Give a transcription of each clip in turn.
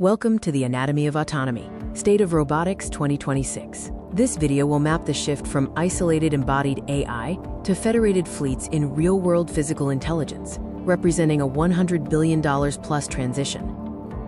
Welcome to the Anatomy of Autonomy, State of Robotics 2026. This video will map the shift from isolated embodied AI to federated fleets in real-world physical intelligence, representing a $100 billion plus transition.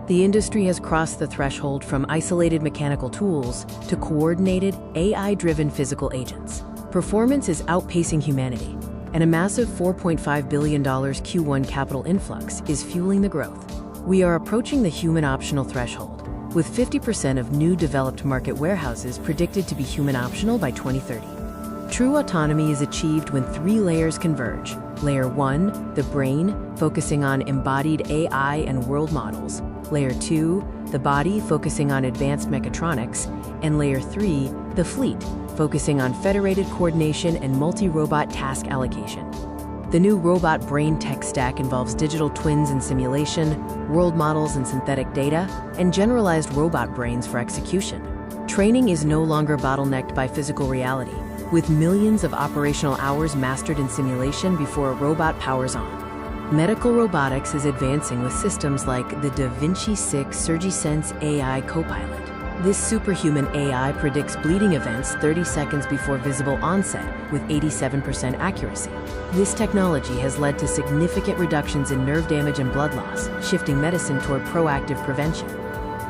The industry has crossed the threshold from isolated mechanical tools to coordinated, AI-driven physical agents. Performance is outpacing humanity, and a massive $4.5 billion Q1 capital influx is fueling the growth. We are approaching the human optional threshold, with 50% of new developed market warehouses predicted to be human optional by 2030. True autonomy is achieved when three layers converge. Layer 1, the brain, focusing on embodied AI and world models. Layer 2, the body, focusing on advanced mechatronics. And Layer 3, the fleet, focusing on federated coordination and multi-robot task allocation. The new robot brain tech stack involves digital twins and simulation, world models and synthetic data, and generalized robot brains for execution. Training is no longer bottlenecked by physical reality, with millions of operational hours mastered in simulation before a robot powers on. Medical robotics is advancing with systems like the Da Vinci 6 SurgiSense AI Copilot. This superhuman AI predicts bleeding events 30 seconds before visible onset with 87% accuracy. This technology has led to significant reductions in nerve damage and blood loss, shifting medicine toward proactive prevention.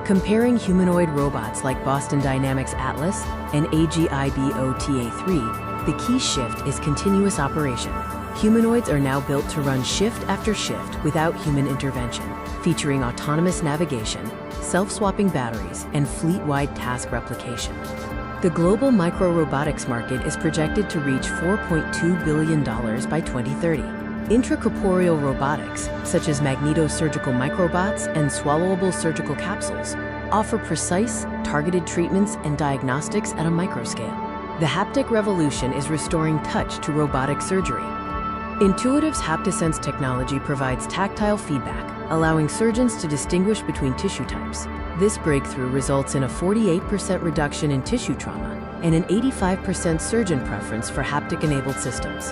Comparing humanoid robots like Boston Dynamics Atlas and AIDV TA3, the key shift is continuous operation. Humanoids are now built to run shift after shift without human intervention, featuring autonomous navigation, self-swapping batteries, and fleet-wide task replication. The global micro-robotics market is projected to reach $4.2 billion by 2030. Intracorporeal robotics, such as magnetosurgical microbots and swallowable surgical capsules, offer precise, targeted treatments and diagnostics at a microscale. The haptic revolution is restoring touch to robotic surgery. Intuitive's HaptiSense technology provides tactile feedback, allowing surgeons to distinguish between tissue types. This breakthrough results in a 48% reduction in tissue trauma and an 85% surgeon preference for haptic-enabled systems.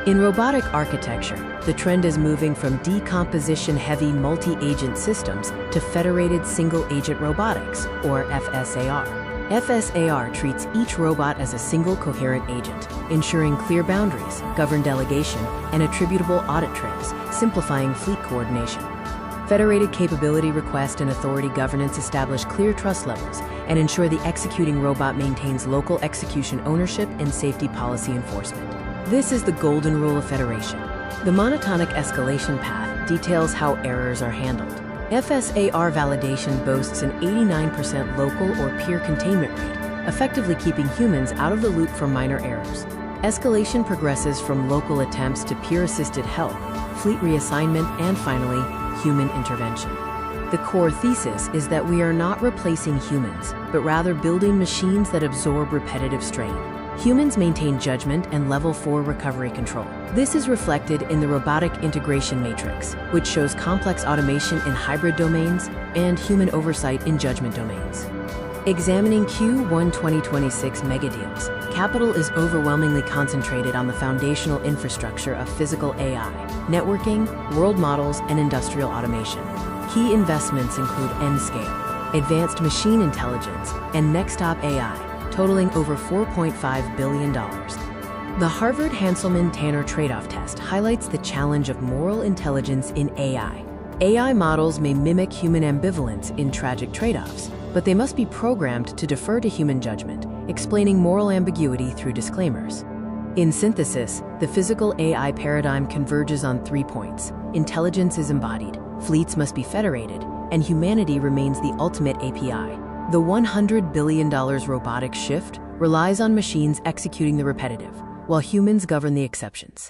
In robotic architecture, the trend is moving from decomposition-heavy multi-agent systems to federated single-agent robotics, or FSAR. FSAR treats each robot as a single coherent agent, ensuring clear boundaries, governed delegation, and attributable audit trails, simplifying fleet coordination. Federated capability request and authority governance establish clear trust levels and ensure the executing robot maintains local execution ownership and safety policy enforcement. This is the golden rule of federation. The monotonic escalation path details how errors are handled. FSAR validation boasts an 89% local or peer containment rate, effectively keeping humans out of the loop for minor errors. Escalation progresses from local attempts to peer-assisted help, fleet reassignment, and finally, human intervention. The core thesis is that we are not replacing humans, but rather building machines that absorb repetitive strain. Humans maintain judgment and level 4 recovery control. This is reflected in the robotic integration matrix, which shows complex automation in hybrid domains and human oversight in judgment domains. Examining Q1 2026 megadeals, capital is overwhelmingly concentrated on the foundational infrastructure of physical AI, networking, world models, and industrial automation. Key investments include N-Scale, advanced machine intelligence, and Nextop AI, totaling over $4.5 billion. The Harvard-Hanselman-Tanner trade-off test highlights the challenge of moral intelligence in AI. AI models may mimic human ambivalence in tragic trade-offs, but they must be programmed to defer to human judgment, explaining moral ambiguity through disclaimers. In synthesis, the physical AI paradigm converges on 3 points. Intelligence is embodied, fleets must be federated, and humanity remains the ultimate API. The $100 billion robotics shift relies on machines executing the repetitive, while humans govern the exceptions.